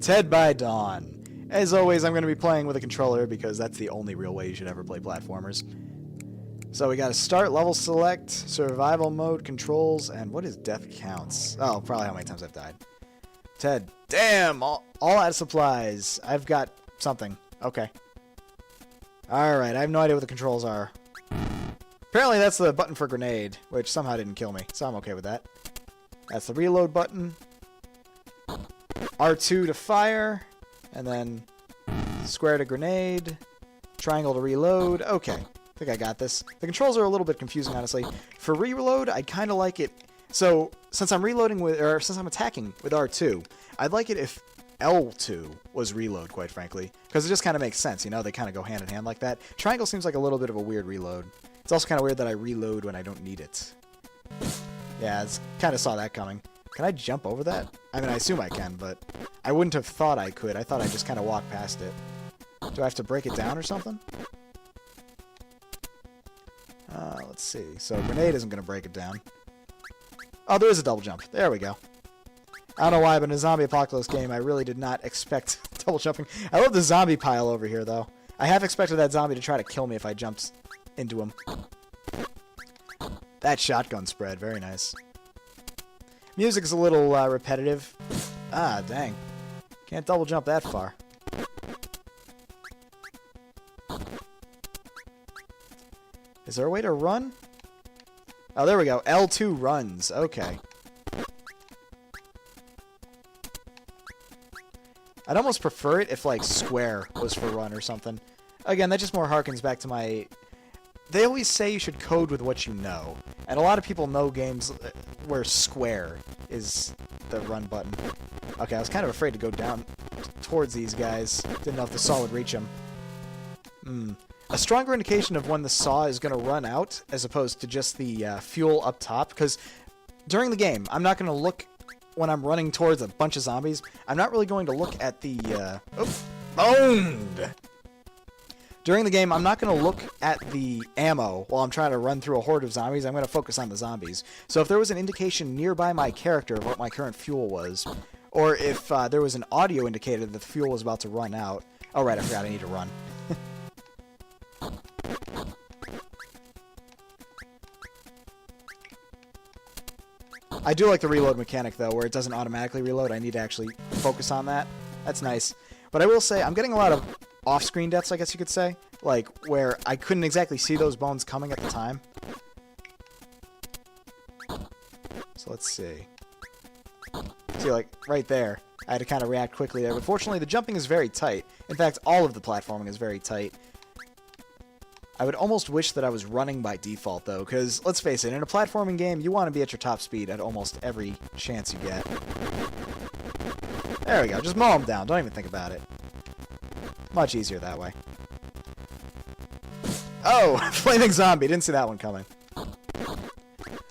Ted by Dawn. As always, I'm going to be playing with a controller because that's the only real way you should ever play platformers. So we got to start, level select, survival mode, controls, and what is death counts? Oh, probably how many times I've died. Ted, damn, all out of supplies. I've got something. Okay. Alright, I have no idea what the controls are. Apparently that's the button for grenade, which somehow didn't kill me, so I'm okay with that. That's the reload button. R2 to fire, and then square to grenade, triangle to reload. Okay, I think I got this. The controls are a little bit confusing, honestly. For reload, I'd kind of like it. So, since I'm reloading with, or since I'm attacking with R2, I'd like it if L2 was reload, quite frankly, because it just kind of makes sense, you know? They kind of go hand in hand like that. Triangle seems like a little bit of a weird reload. It's also kind of weird that I reload when I don't need it. Yeah, I kind of saw that coming. Can I jump over that? I mean, I assume I can, but I wouldn't have thought I could. I thought I'd just kind of walk past it. Do I have to break it down or something? Let's see. So, grenade isn't going to break it down. Oh, there is a double jump. There we go. I don't know why, but in a zombie apocalypse game, I really did not expect double jumping. I love the zombie pile over here, though. I half expected that zombie to try to kill me if I jumped into him. That shotgun spread. Very nice. Music is a little repetitive. Ah, dang. Can't double jump that far. Is there a way to run? Oh, there we go. L2 runs. Okay. I'd almost prefer it if, like, square was for run or something. Again, that just more harkens back to my... They always say you should code with what you know. And a lot of people know games where square is the run button. Okay, I was kind of afraid to go down towards these guys. Didn't know if the saw would reach them. A stronger indication of when the saw is going to run out, as opposed to just the fuel up top. Because during the game, I'm not going to look... When I'm running towards a bunch of zombies, I'm not really going to look at the... Boned! During the game, I'm not going to look at the ammo while I'm trying to run through a horde of zombies. I'm going to focus on the zombies. So if there was an indication nearby my character of what my current fuel was, or if there was an audio indicator that the fuel was about to run out... Oh, right, I forgot I need to run. I do like the reload mechanic, though, where it doesn't automatically reload. I need to actually focus on that. That's nice. But I will say, I'm getting a lot of off-screen deaths, I guess you could say. Like, where I couldn't exactly see those bones coming at the time. So let's see. See, like, right there. I had to kind of react quickly there. But fortunately, the jumping is very tight. In fact, all of the platforming is very tight. I would almost wish that I was running by default, though, because, let's face it, in a platforming game, you want to be at your top speed at almost every chance you get. There we go. Just mow them down. Don't even think about it. Much easier that way. Oh! Flaming zombie. Didn't see that one coming.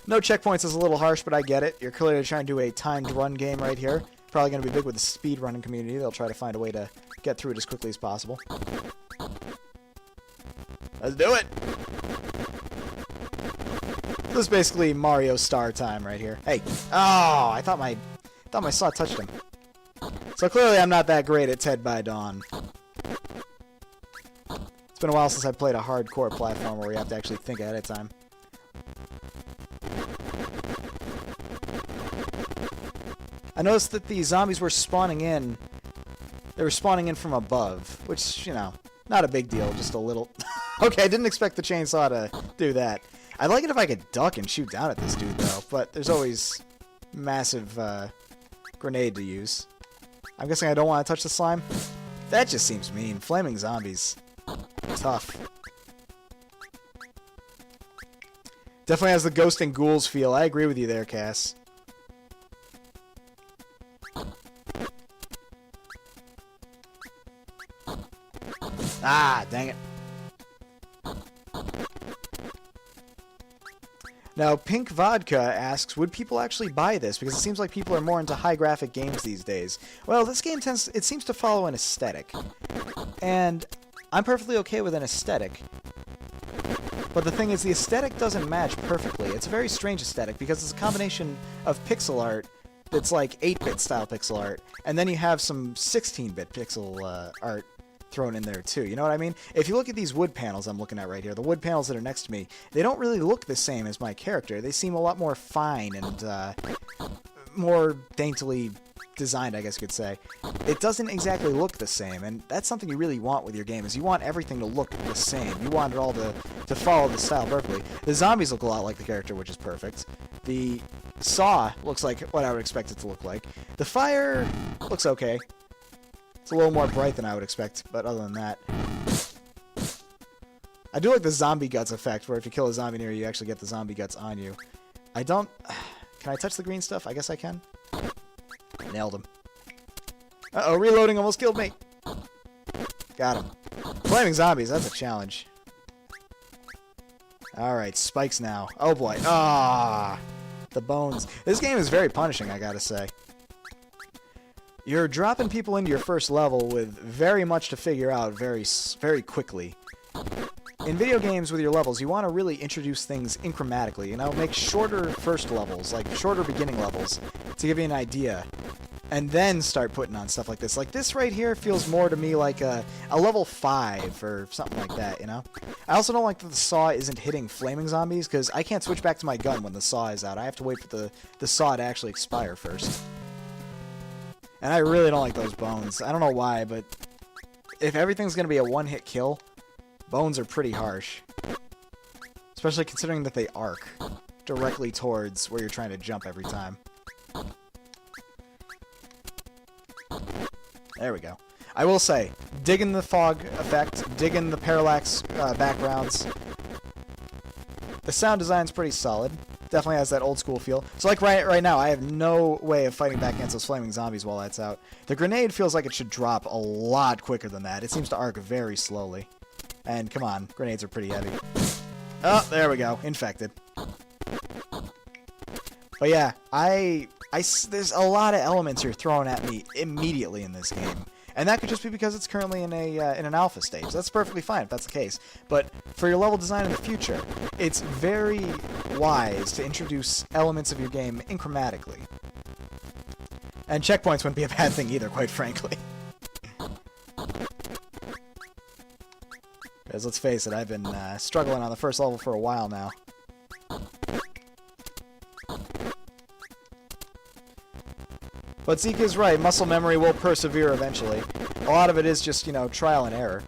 No checkpoints is a little harsh, but I get it. You're clearly trying to do a timed run game right here. Probably going to be big with the speed running community. They'll try to find a way to get through it as quickly as possible. Let's do it! This is basically Mario Star time right here. Hey! Oh! I thought my saw touched him. So clearly I'm not that great at Ted by Dawn. It's been a while since I played a hardcore platform where you have to actually think ahead of time. I noticed that the zombies were spawning in. They were spawning in from above, which, you know, not a big deal, just a little... Okay, I didn't expect the chainsaw to do that. I'd like it if I could duck and shoot down at this dude, though, but there's always massive grenade to use. I'm guessing I don't want to touch the slime? That just seems mean. Flaming zombies. Tough. Definitely has the ghost and ghouls feel. I agree with you there, Cass. Ah, dang it. Now, Pink Vodka asks, would people actually buy this? Because it seems like people are more into high graphic games these days. Well, this game seems to follow an aesthetic. And I'm perfectly okay with an aesthetic. But the thing is, the aesthetic doesn't match perfectly. It's a very strange aesthetic because it's a combination of pixel art that's like 8-bit style pixel art, and then you have some 16-bit pixel art thrown in there too. You know what I mean? If you look at these wood panels I'm looking at right here, the wood panels that are next to me, they don't really look the same as my character. They seem a lot more fine and more daintily designed, I guess you could say. It doesn't exactly look the same, and that's something you really want with your game, is you want everything to look the same. You want it all to follow the style perfectly. The zombies look a lot like the character, which is perfect. The saw looks like what I would expect it to look like. The fire looks okay. It's a little more bright than I would expect, but other than that... I do like the zombie guts effect, where if you kill a zombie near you, you actually get the zombie guts on you. I don't... Can I touch the green stuff? I guess I can. Nailed him. Uh-oh, reloading almost killed me. Got him. Flaming zombies, that's a challenge. Alright, spikes now. Oh boy. Ah! The bones. This game is very punishing, I gotta say. You're dropping people into your first level with very much to figure out very quickly. In video games with your levels, you want to really introduce things incrementally, you know, make shorter first levels, like shorter beginning levels, to give you an idea, and then start putting on stuff like this. Like this right here feels more to me like a level 5 or something like that, you know? I also don't like that the saw isn't hitting flaming zombies, because I can't switch back to my gun when the saw is out. I have to wait for the saw to actually expire first. And I really don't like those bones. I don't know why, but if everything's going to be a one-hit kill, bones are pretty harsh. Especially considering that they arc directly towards where you're trying to jump every time. There we go. I will say, digging the fog effect, digging the parallax backgrounds. The sound design's pretty solid. Definitely has that old school feel. So like right now, I have no way of fighting back against those flaming zombies while that's out. The grenade feels like it should drop a lot quicker than that. It seems to arc very slowly. And come on, grenades are pretty heavy. Oh, there we go. Infected. But yeah, there's a lot of elements you're throwing at me immediately in this game. And that could just be because it's currently in an alpha stage. That's perfectly fine if that's the case. But for your level design in the future, it's very wise to introduce elements of your game incrementally. And checkpoints wouldn't be a bad thing either, quite frankly. Because let's face it, I've been struggling on the first level for a while now. But Zeke is right, muscle memory will persevere eventually. A lot of it is just, you know, trial and error.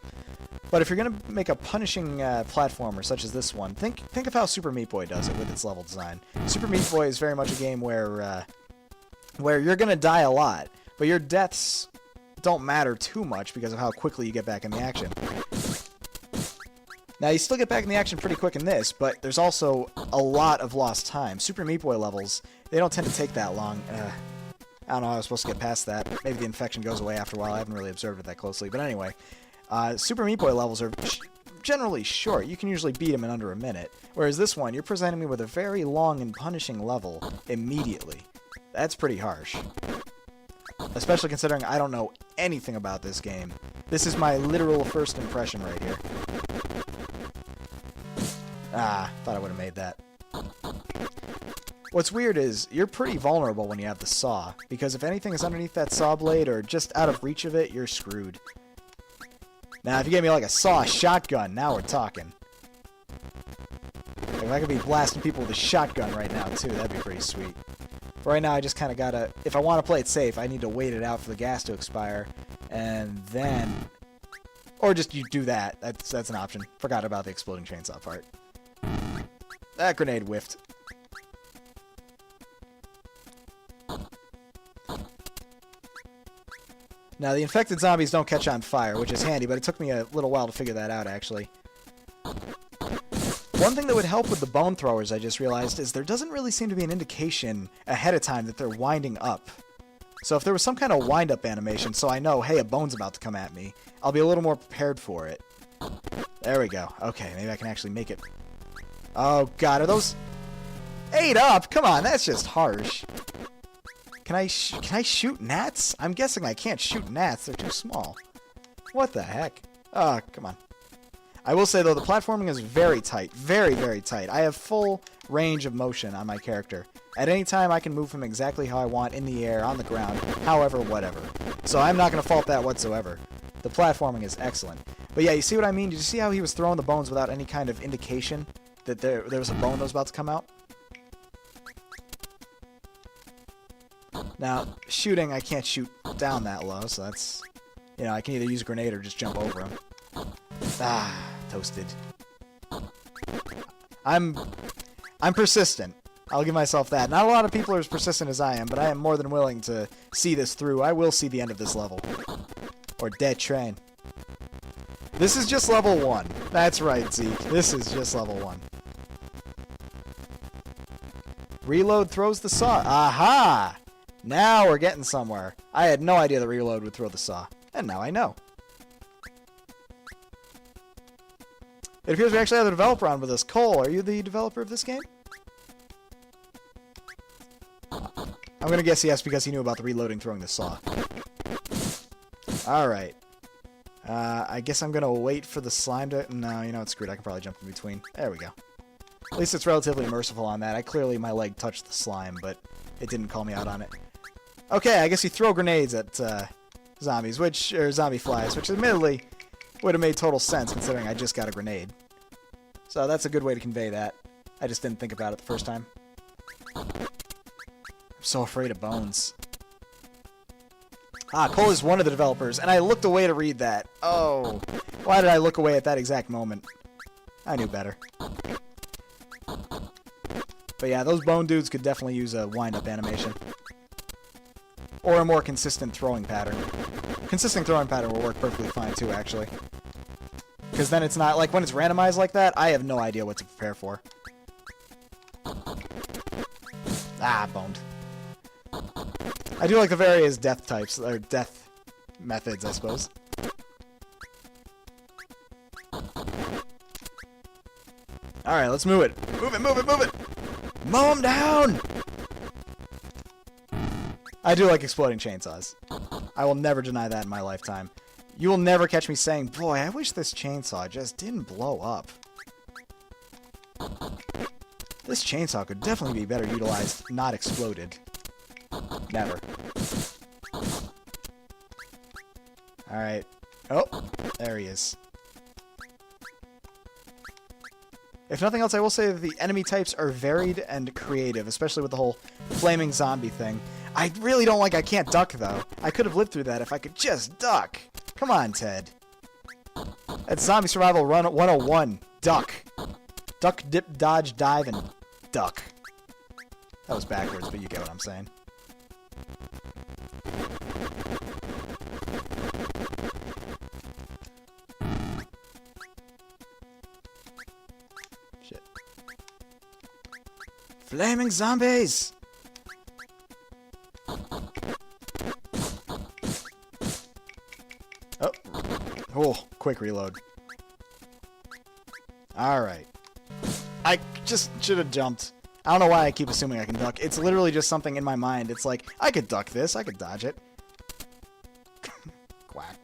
But if you're going to make a punishing platformer such as this one, think of how Super Meat Boy does it with its level design. Super Meat Boy is very much a game where you're going to die a lot, but your deaths don't matter too much because of how quickly you get back in the action. Now, you still get back in the action pretty quick in this, but there's also a lot of lost time. Super Meat Boy levels, they don't tend to take that long. I don't know how I was supposed to get past that. Maybe the infection goes away after a while. I haven't really observed it that closely. But anyway, Super Meat Boy levels are generally short. You can usually beat them in under a minute. Whereas this one, you're presenting me with a very long and punishing level immediately. That's pretty harsh. Especially considering I don't know anything about this game. This is my literal first impression right here. Ah, thought I would have made that. What's weird is, you're pretty vulnerable when you have the saw, because if anything is underneath that saw blade or just out of reach of it, you're screwed. Now, if you gave me like a saw shotgun, now we're talking. If I could be blasting people with a shotgun right now, too, that'd be pretty sweet. But right now, I just kind of gotta... If I want to play it safe, I need to wait it out for the gas to expire, and then... Or just you do that. That's an option. Forgot about the exploding chainsaw part. That grenade whiffed. Now, the infected zombies don't catch on fire, which is handy, but it took me a little while to figure that out, actually. One thing that would help with the bone throwers, I just realized, is there doesn't really seem to be an indication ahead of time that they're winding up. So if there was some kind of wind-up animation, so I know, hey, a bone's about to come at me, I'll be a little more prepared for it. There we go. Okay, maybe I can actually make it. Oh, God, are those... 8 up? Come on, that's just harsh. Can I shoot gnats? I'm guessing I can't shoot gnats. They're too small. What the heck? Oh, come on. I will say, though, the platforming is very tight. Very, very tight. I have full range of motion on my character. At any time, I can move him exactly how I want, in the air, on the ground, however, whatever. So I'm not going to fault that whatsoever. The platforming is excellent. But yeah, you see what I mean? Did you see how he was throwing the bones without any kind of indication that there was a bone that was about to come out? Now, shooting, I can't shoot down that low, so that's... You know, I can either use a grenade or just jump over him. Ah, toasted. I'm persistent. I'll give myself that. Not a lot of people are as persistent as I am, but I am more than willing to see this through. I will see the end of this level. Or dead train. This is just level 1. That's right, Zeke. This is just level 1. Reload throws the saw. Aha! Now we're getting somewhere. I had no idea that reload would throw the saw. And now I know. It appears we actually have a developer on with us. Cole, are you the developer of this game? I'm going to guess yes because he knew about the reloading throwing the saw. Alright. I guess I'm going to wait for the slime to... No, you know what? Screwed. I can probably jump in between. There we go. At least it's relatively merciful on that. My leg touched the slime, but it didn't call me out on it. Okay, I guess you throw grenades at zombies, or zombie flies, which admittedly would have made total sense considering I just got a grenade. So that's a good way to convey that. I just didn't think about it the first time. I'm so afraid of bones. Ah, Cole is one of the developers, and I looked away to read that. Oh, why did I look away at that exact moment? I knew better. But yeah, those bone dudes could definitely use a wind-up animation. Or a more consistent throwing pattern. Consistent throwing pattern will work perfectly fine too, actually. Because then it's not, like, when it's randomized like that, I have no idea what to prepare for. Ah, boned. I do like the various death types, or death methods, I suppose. Alright, let's move it. Move it, move it, move it! Mow him down! I do like exploding chainsaws. I will never deny that in my lifetime. You will never catch me saying, boy, I wish this chainsaw just didn't blow up. This chainsaw could definitely be better utilized, not exploded. Never. Alright. Oh, there he is. If nothing else, I will say that the enemy types are varied and creative, especially with the whole flaming zombie thing. I really don't like I can't duck, though. I could have lived through that if I could just duck. Come on, Ted. That's Zombie Survival Run 101. Duck. Duck, dip, dodge, dive, and duck. That was backwards, but you get what I'm saying. Shit. Flaming zombies! Oh. Oh, quick reload. Alright. I just should have jumped. I don't know why I keep assuming I can duck. It's literally just something in my mind. It's like, I could duck this. I could dodge it. Quack.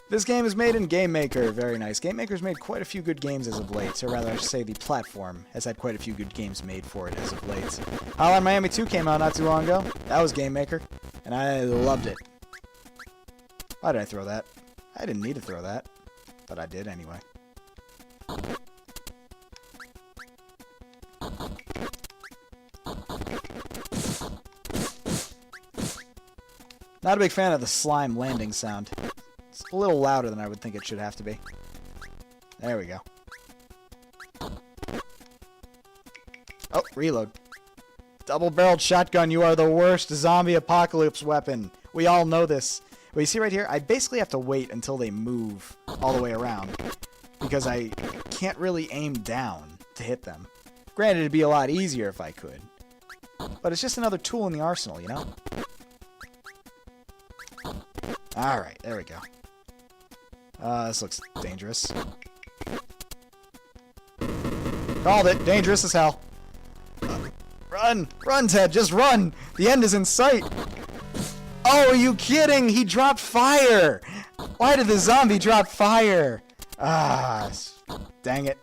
This game is made in Game Maker. Very nice. Game Maker's made quite a few good games as of late. Or rather, I should say the platform has had quite a few good games made for it as of late. Hotline Miami 2 came out not too long ago. That was Game Maker. And I loved it. Why did I throw that? I didn't need to throw that. But I did anyway. Not a big fan of the slime landing sound. It's a little louder than I would think it should have to be. There we go. Oh, reload. Double-barreled shotgun, you are the worst zombie apocalypse weapon. We all know this. But you see right here, I basically have to wait until they move all the way around. Because I can't really aim down to hit them. Granted, it'd be a lot easier if I could. But it's just another tool in the arsenal, you know? Alright, there we go. This looks dangerous. Called it! Dangerous as hell. Run! Run, Ted! Just run! The end is in sight! Oh, are you kidding? He dropped fire! Why did the zombie drop fire? Ah, Dang it.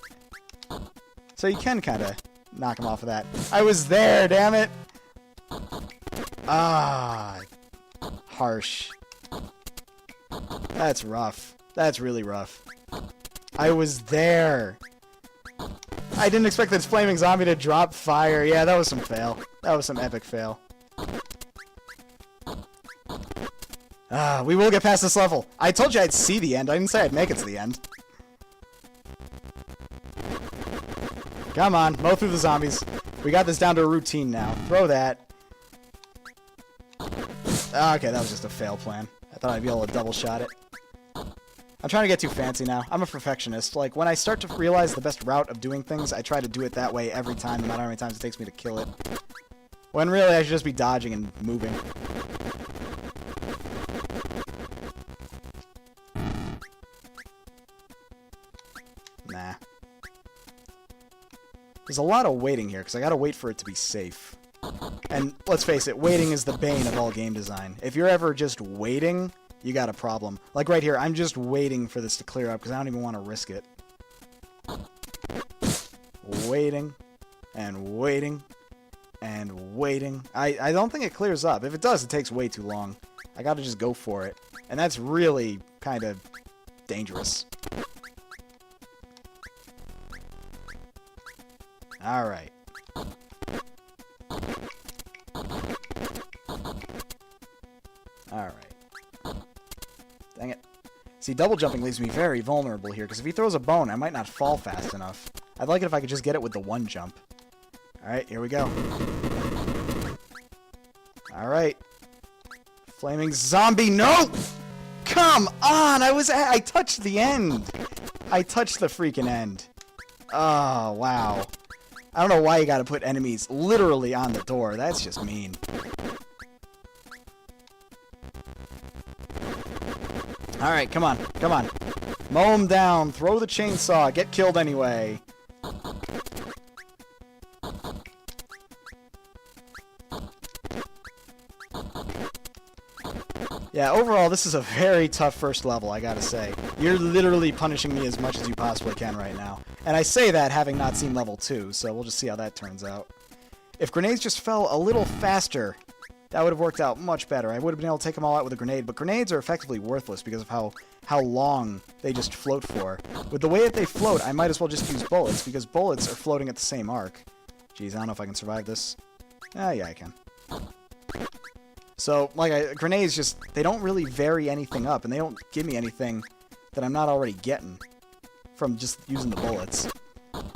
So you can kind of knock him off of that. I was there, damn it! Ah, harsh. That's rough. That's really rough. I was there. I didn't expect this flaming zombie to drop fire. Yeah, that was some fail. That was some epic fail. We will get past this level. I told you I'd see the end. I didn't say I'd make it to the end. Come on, mow through the zombies. We got this down to a routine now. Throw that. Okay, that was just a fail plan. I thought I'd be able to double shot it. I'm trying to get too fancy now. I'm a perfectionist. Like, when I start to realize the best route of doing things, I try to do it that way every time, no matter how many times it takes me to kill it. When really, I should just be dodging and moving. Nah. There's a lot of waiting here, because I gotta wait for it to be safe. And, let's face it, waiting is the bane of all game design. If you're ever just waiting, you got a problem. Like right here, I'm just waiting for this to clear up, because I don't even want to risk it. Waiting, and waiting, and waiting. I don't think it clears up. If it does, it takes way too long. I gotta just go for it. And that's really kind of dangerous. Alright. Alright. Dang it. See, double jumping leaves me very vulnerable here, because if he throws a bone, I might not fall fast enough. I'd like it if I could just get it with the one jump. Alright, here we go. Alright. Flaming zombie, no! Come on! I touched the end! I touched the freaking end. Oh, wow. I don't know why you gotta put enemies literally on the door. That's just mean. Alright, come on. Come on. Mow him down. Throw the chainsaw. Get killed anyway. Yeah, overall, this is a very tough first level, I gotta say. You're literally punishing me as much as you possibly can right now. And I say that having not seen level 2, so we'll just see how that turns out. If grenades just fell a little faster, that would have worked out much better. I would have been able to take them all out with a grenade, but grenades are effectively worthless because of how long they just float for. With the way that they float, I might as well just use bullets, because bullets are floating at the same arc. Jeez, I don't know if I can survive this. Ah, yeah, I can. So, like, grenades just, they don't really vary anything up, and they don't give me anything that I'm not already getting from just using the bullets.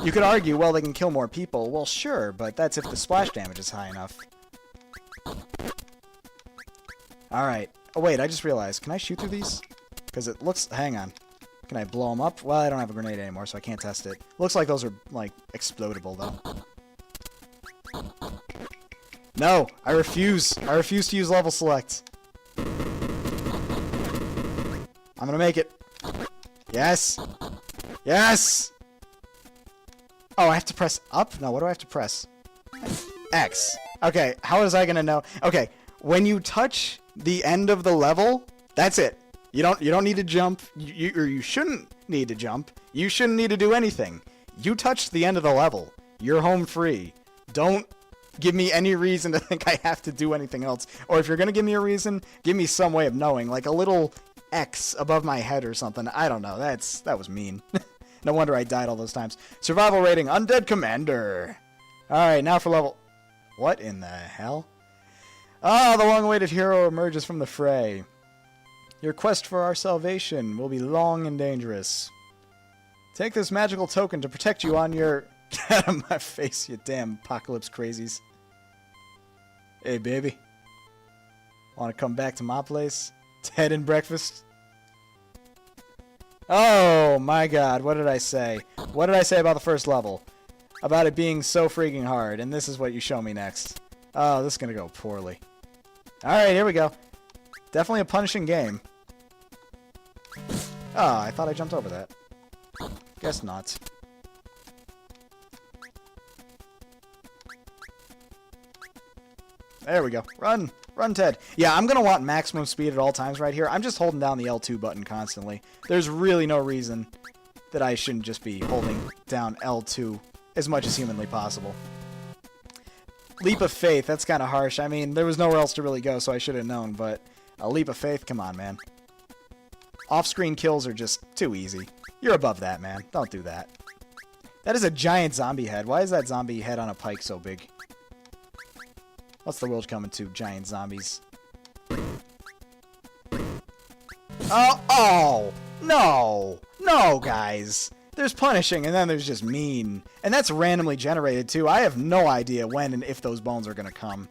You could argue, well, they can kill more people. Well, sure, but that's if the splash damage is high enough. Alright. Oh, wait, I just realized. Can I shoot through these? Because it looks... Hang on. Can I blow them up? Well, I don't have a grenade anymore, so I can't test it. Looks like those are, like, explodable, though. No! I refuse! I refuse to use level select. I'm gonna make it. Yes! Yes! Oh, I have to press up? No, what do I have to press? X. Okay, how was I gonna know? Okay, when you touch the end of the level, that's it. You don't need to jump. You shouldn't need to jump. You shouldn't need to do anything. You touched the end of the level. You're home free. Don't give me any reason to think I have to do anything else. Or if you're gonna give me a reason, give me some way of knowing, like a little X above my head or something. I don't know. That was mean. No wonder I died all those times. Survival rating, Undead Commander. Alright, now for level... What in the hell? Ah, the long-awaited hero emerges from the fray. Your quest for our salvation will be long and dangerous. Take this magical token to protect you on your... Get out of my face, you damn apocalypse crazies. Hey, baby. Want to come back to my place? Ted and breakfast? Oh, my God. What did I say? What did I say about the first level? About it being so freaking hard, and this is what you show me next. Oh, this is going to go poorly. Alright, here we go. Definitely a punishing game. Oh, I thought I jumped over that. Guess not. There we go. Run! Run, Ted! Yeah, I'm gonna want maximum speed at all times right here. I'm just holding down the L2 button constantly. There's really no reason that I shouldn't just be holding down L2 as much as humanly possible. Leap of faith, that's kind of harsh. I mean, there was nowhere else to really go, so I should have known, but a leap of faith, come on, man. Off-screen kills are just too easy. You're above that, man. Don't do that. That is a giant zombie head. Why is that zombie head on a pike so big? What's the world coming to? Giant zombies. Oh, no. No, guys. There's punishing, and then there's just mean. And that's randomly generated, too. I have no idea when and if those bones are going to come.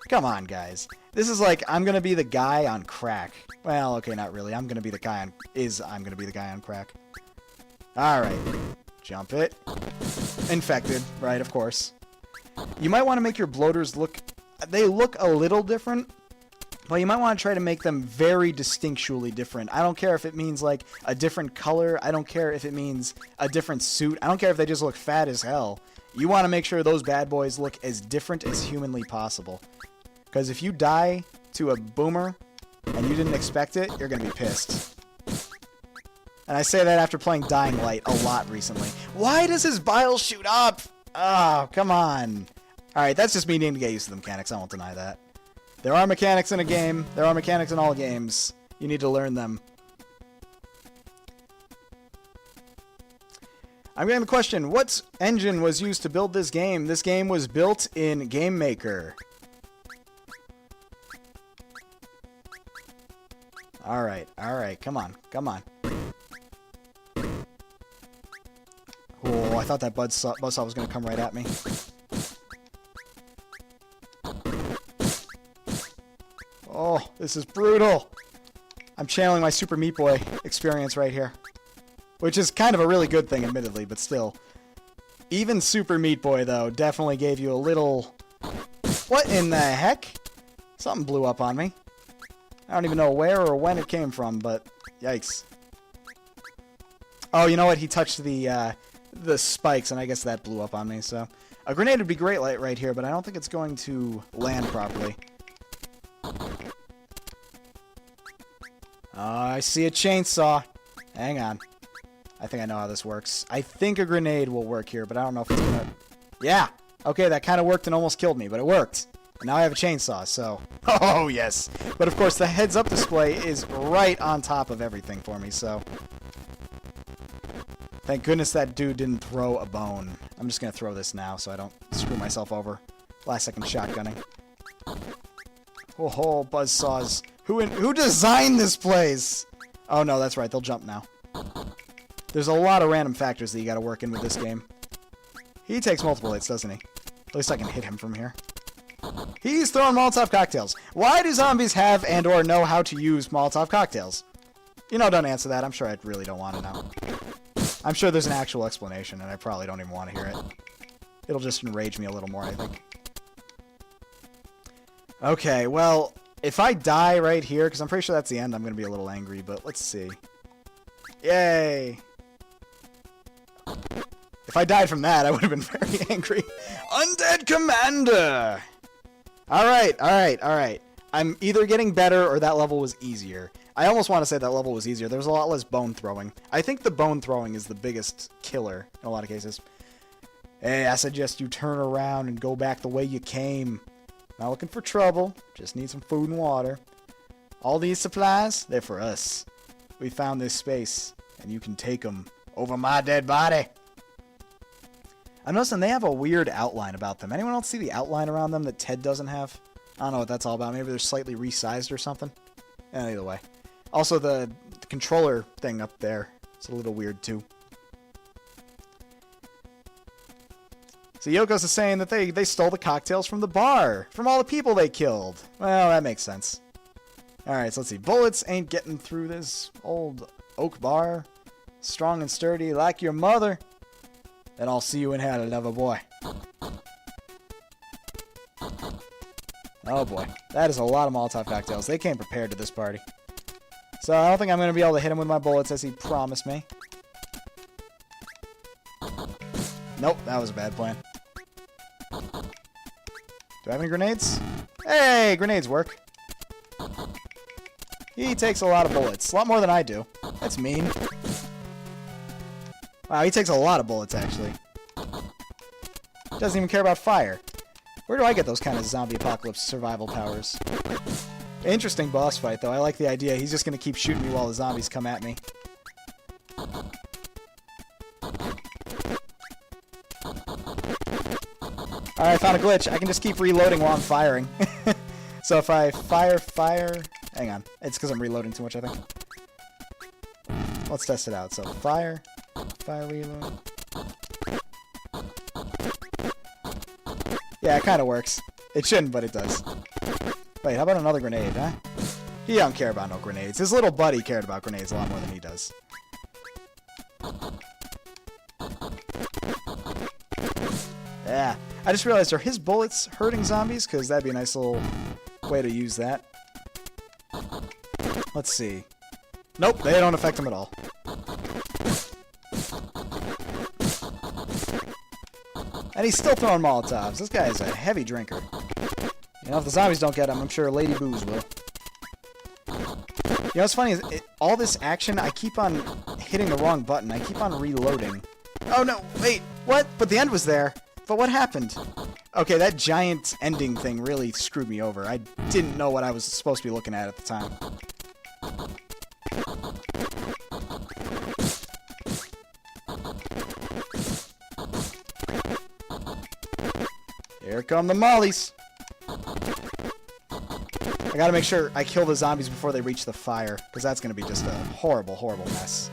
Come on, guys. This is like, I'm going to be the guy on crack. Well, okay, not really. I'm going to be the guy on... I'm going to be the guy on crack. Alright. Jump it. Infected, right, of course. You might want to make your bloaters look... They look a little different, but you might want to try to make them very distinctually different. I don't care if it means, like, a different color. I don't care if it means a different suit. I don't care if they just look fat as hell. You want to make sure those bad boys look as different as humanly possible. Because if you die to a boomer and you didn't expect it, you're going to be pissed. And I say that after playing Dying Light a lot recently. Why does his bile shoot up? Oh, come on. Alright, that's just me needing to get used to the mechanics. I won't deny that. There are mechanics in a game. There are mechanics in all games. You need to learn them. I'm getting the question, what engine was used to build this game? This game was built in Game Maker. Alright, come on, come on. Oh, I thought that buzzsaw was going to come right at me. Oh, this is brutal. I'm channeling my Super Meat Boy experience right here. Which is kind of a really good thing, admittedly, but still. Even Super Meat Boy, though, definitely gave you a little... What in the heck? Something blew up on me. I don't even know where or when it came from, but yikes. Oh, you know what? He touched the spikes, and I guess that blew up on me, so... A grenade would be great right here, but I don't think it's going to land properly. I see a chainsaw. Hang on. I think I know how this works. I think a grenade will work here, but I don't know if it's gonna... Yeah! Okay, that kind of worked and almost killed me, but it worked. And now I have a chainsaw, so... Oh, yes! But of course, the heads-up display is right on top of everything for me, so... Thank goodness that dude didn't throw a bone. I'm just gonna throw this now so I don't screw myself over. Last-second shotgunning. Oh, buzzsaws. Who designed this place? Oh, no, that's right. They'll jump now. There's a lot of random factors that you gotta work in with this game. He takes multiple hits, doesn't he? At least I can hit him from here. He's throwing Molotov cocktails. Why do zombies have and or know how to use Molotov cocktails? You know, don't answer that. I'm sure I really don't want to know. I'm sure there's an actual explanation, and I probably don't even want to hear it. It'll just enrage me a little more, I think. Okay, well... If I die right here, because I'm pretty sure that's the end, I'm going to be a little angry, but let's see. Yay! If I died from that, I would have been very angry. Undead Commander! Alright. I'm either getting better or that level was easier. I almost want to say that level was easier. There was a lot less bone throwing. I think the bone throwing is the biggest killer in a lot of cases. Hey, I suggest you turn around and go back the way you came. Not looking for trouble, just need some food and water. All these supplies, they're for us. We found this space, and you can take them over my dead body. I'm noticing they have a weird outline about them. Anyone else see the outline around them that Ted doesn't have? I don't know what that's all about. Maybe they're slightly resized or something. Either way. Also, the controller thing up there is a little weird, too. So Yokos is saying that they stole the cocktails from the bar, from all the people they killed. Well, that makes sense. Alright, so let's see. Bullets ain't getting through this old oak bar. Strong and sturdy like your mother. Then I'll see you in hell, lover boy. Oh boy, that is a lot of Molotov cocktails. They came prepared to this party. So I don't think I'm going to be able to hit him with my bullets as he promised me. Nope, that was a bad plan. Do I have any grenades? Hey, grenades work. He takes a lot of bullets. A lot more than I do. That's mean. Wow, he takes a lot of bullets, actually. Doesn't even care about fire. Where do I get those kind of zombie apocalypse survival powers? Interesting boss fight, though. I like the idea. He's just going to keep shooting me while the zombies come at me. Alright, I found a glitch. I can just keep reloading while I'm firing. So if I fire... Hang on. It's because I'm reloading too much, I think. Let's test it out. So fire, reload. Yeah, it kind of works. It shouldn't, but it does. Wait, how about another grenade, huh? He don't care about no grenades. His little buddy cared about grenades a lot more than he does. Yeah. I just realized, are his bullets hurting zombies? Because that'd be a nice little way to use that. Let's see. Nope, they don't affect him at all. And he's still throwing Molotovs. This guy is a heavy drinker. You know, if the zombies don't get him, I'm sure Lady Booze will. You know what's funny is, all this action, I keep on hitting the wrong button. I keep on reloading. Oh no, wait, what? But the end was there. But what happened? Okay, that giant ending thing really screwed me over. I didn't know what I was supposed to be looking at the time. Here come the mollies. I gotta make sure I kill the zombies before they reach the fire, because that's gonna be just a horrible, horrible mess.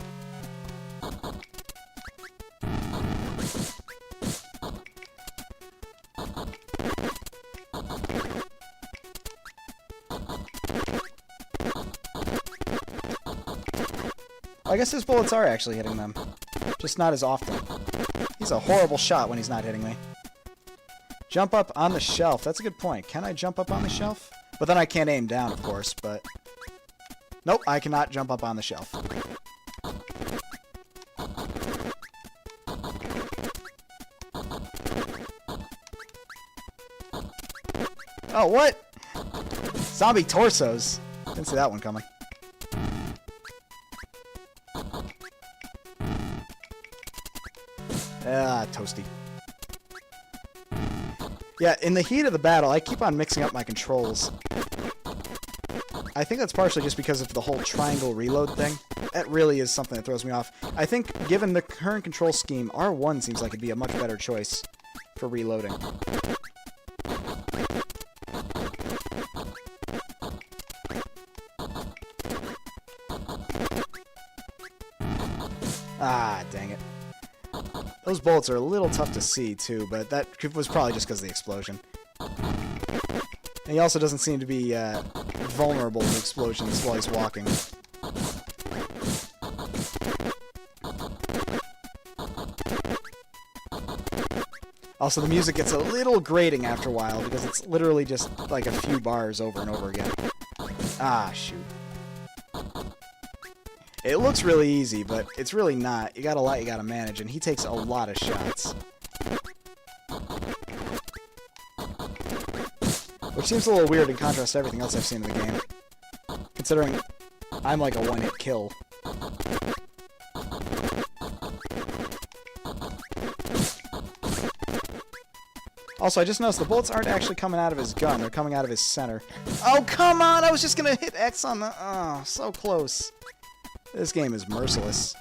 I guess his bullets are actually hitting them. Just not as often. He's a horrible shot when he's not hitting me. Jump up on the shelf. That's a good point. Can I jump up on the shelf? But then I can't aim down, of course, but... Nope, I cannot jump up on the shelf. Oh, what? Zombie torsos. Didn't see that one coming. Ah, toasty. Yeah, in the heat of the battle, I keep on mixing up my controls. I think that's partially just because of the whole triangle reload thing. That really is something that throws me off. I think, given the current control scheme, R1 seems like it'd be a much better choice for reloading. Ah, dang it. Those bullets are a little tough to see, too, but that was probably just because of the explosion. And he also doesn't seem to be vulnerable to explosions while he's walking. Also, the music gets a little grating after a while, because it's literally just like a few bars over and over again. Ah, shoot. It looks really easy, but it's really not. You got a lot you gotta manage, and he takes a lot of shots. Which seems a little weird in contrast to everything else I've seen in the game. Considering I'm like a one-hit kill. Also, I just noticed the bullets aren't actually coming out of his gun. They're coming out of his center. Oh, come on! I was just gonna hit X on the... Oh, so close. This game is merciless.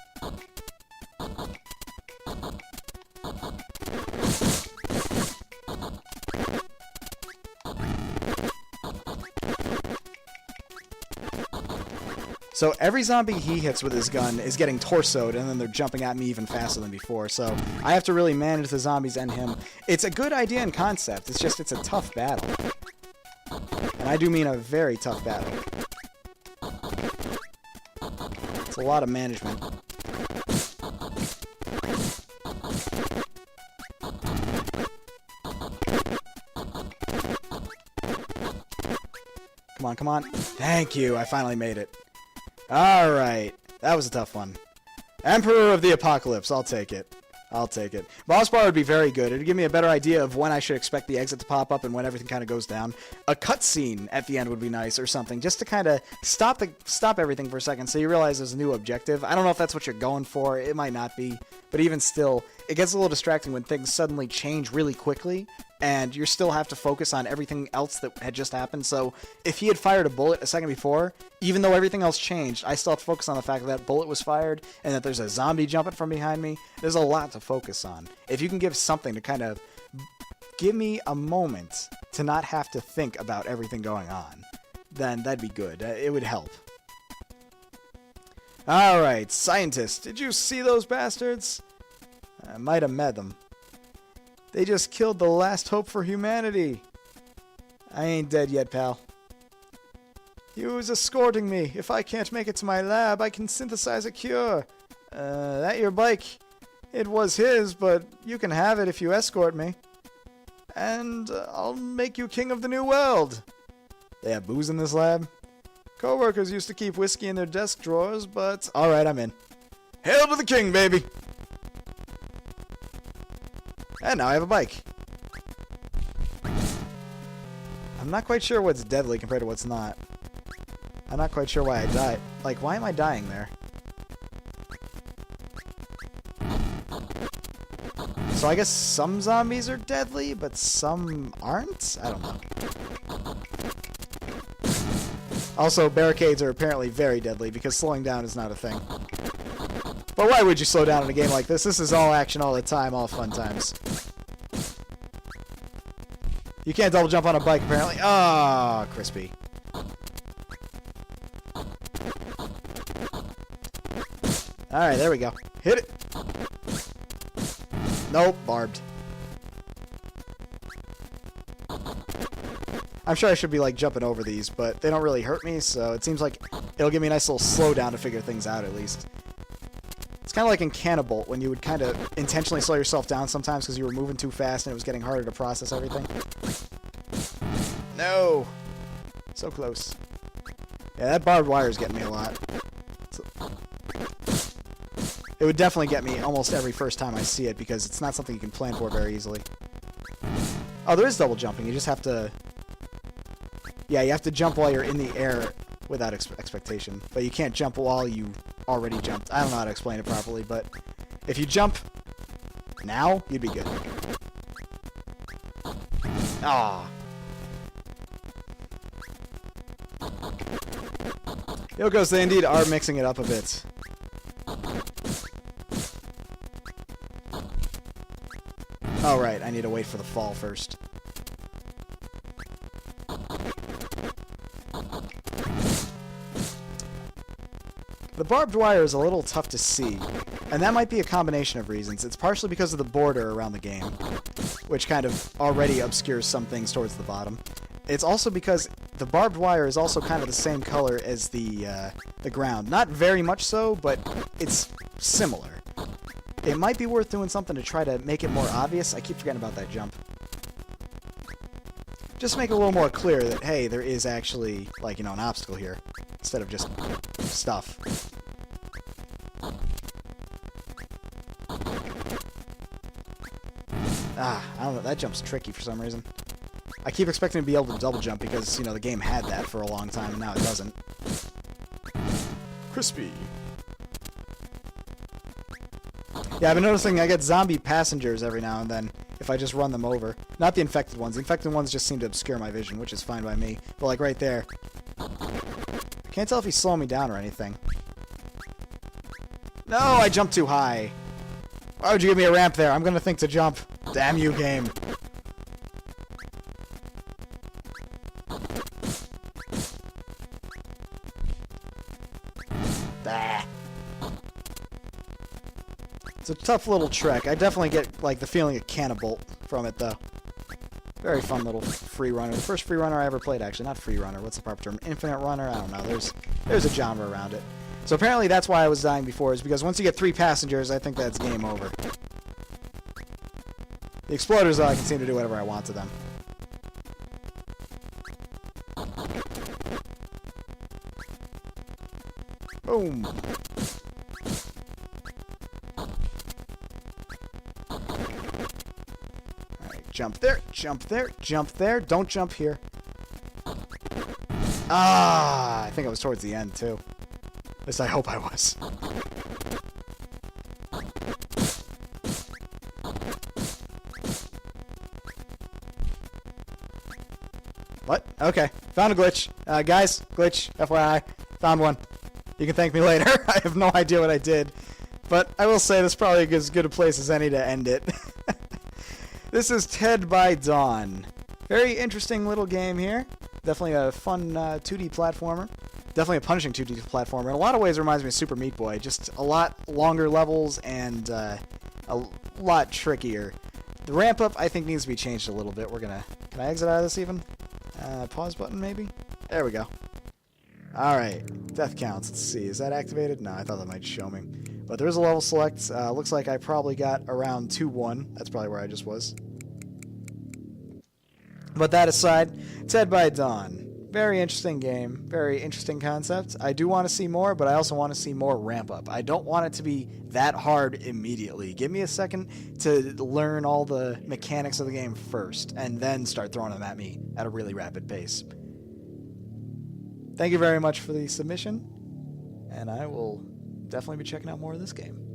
So every zombie he hits with his gun is getting torsoed, and then they're jumping at me even faster than before. So I have to really manage the zombies and him. It's a good idea in concept. It's just, it's a tough battle. And I do mean a very tough battle. It's a lot of management. Come on, come on. Thank you. I finally made it. Alright. That was a tough one. Emperor of the Apocalypse. I'll take it. I'll take it. Boss bar would be very good. It would give me a better idea of when I should expect the exit to pop up and when everything kind of goes down. A cutscene at the end would be nice or something, just to kind of stop everything for a second so you realize there's a new objective. I don't know if that's what you're going for. It might not be. But even still, it gets a little distracting when things suddenly change really quickly and you still have to focus on everything else that had just happened. So if he had fired a bullet a second before, even though everything else changed, I still have to focus on the fact that bullet was fired and that there's a zombie jumping from behind me. There's a lot to focus on. If you can give something to kind of give me a moment to not have to think about everything going on, then that'd be good. It would help. Alright, scientist, did you see those bastards? I might have met them. They just killed the last hope for humanity. I ain't dead yet, pal. He was escorting me. If I can't make it to my lab, I can synthesize a cure. That your bike? It was his, but you can have it if you escort me. And I'll make you king of the new world. They have booze in this lab? Co-workers used to keep whiskey in their desk drawers, but... Alright, I'm in. Hail to the king, baby! And now I have a bike. I'm not quite sure what's deadly compared to what's not. I'm not quite sure why I died. Like, why am I dying there? So I guess some zombies are deadly, but some aren't? I don't know. Also, barricades are apparently very deadly because slowing down is not a thing. But why would you slow down in a game like this? This is all action all the time, all fun times. You can't double jump on a bike, apparently. Ah, crispy. Alright, there we go. Hit it. Nope, barbed. I'm sure I should be, like, jumping over these, but they don't really hurt me, so it seems like it'll give me a nice little slowdown to figure things out, at least. It's kind of like in Cannibal, when you would kind of intentionally slow yourself down sometimes because you were moving too fast and it was getting harder to process everything. No! So close. Yeah, that barbed wire is getting me a lot. It would definitely get me almost every first time I see it because it's not something you can plan for very easily. Oh, there is double jumping. You just have to... Yeah, you have to jump while you're in the air without expectation. But you can't jump while you already jumped. I don't know how to explain it properly, but if you jump now, you'd be good. Ah. Yokos, they indeed are mixing it up a bit. Oh, right, I need to wait for the fall first. The barbed wire is a little tough to see, and that might be a combination of reasons. It's partially because of the border around the game, which kind of already obscures some things towards the bottom. It's also because the barbed wire is also kind of the same color as the ground. Not very much so, but it's similar. It might be worth doing something to try to make it more obvious. I keep forgetting about that jump. Just make it a little more clear that, hey, there is actually, like, you know, an obstacle here, instead of just stuff. Ah, I don't know, that jump's tricky for some reason. I keep expecting to be able to double jump because, you know, the game had that for a long time, and now it doesn't. Crispy. Yeah, I've been noticing I get zombie passengers every now and then if I just run them over. Not the infected ones. The infected ones just seem to obscure my vision, which is fine by me. But, like, right there. I can't tell if he's slowing me down or anything. No, I jumped too high. Why would you give me a ramp there? I'm gonna think to jump. Damn you, game. Bah. It's a tough little trek. I definitely get, like, the feeling of Cannibal from it, though. Very fun little free runner. The first free runner I ever played, actually. Not free runner. What's the proper term? Infinite runner? I don't know. There's a genre around it. So apparently that's why I was dying before, is because once you get 3 passengers, I think that's game over. The exploders, though, I can seem to do whatever I want to them. Boom. Jump there, jump there, jump there. Don't jump here. Ah, I think I was towards the end, too. At least I hope I was. What? Okay. Found a glitch. Guys, glitch. FYI. Found one. You can thank me later. I have no idea what I did. But I will say this is probably as good a place as any to end it. This is Ted by Dawn. Very interesting little game here. Definitely a fun 2D platformer. Definitely a punishing 2D platformer. In a lot of ways, it reminds me of Super Meat Boy. Just a lot longer levels and a lot trickier. The ramp up, I think, needs to be changed a little bit. We're gonna... Can I exit out of this even? Pause button, maybe? There we go. Alright. Death counts. Let's see. Is that activated? No, I thought that might show me. But there is a level select. Looks like I probably got around 2-1. That's probably where I just was. But that aside, Ted by Dawn. Very interesting game. Very interesting concept. I do want to see more, but I also want to see more ramp up. I don't want it to be that hard immediately. Give me a second to learn all the mechanics of the game first, and then start throwing them at me at a really rapid pace. Thank you very much for the submission, and I will definitely be checking out more of this game.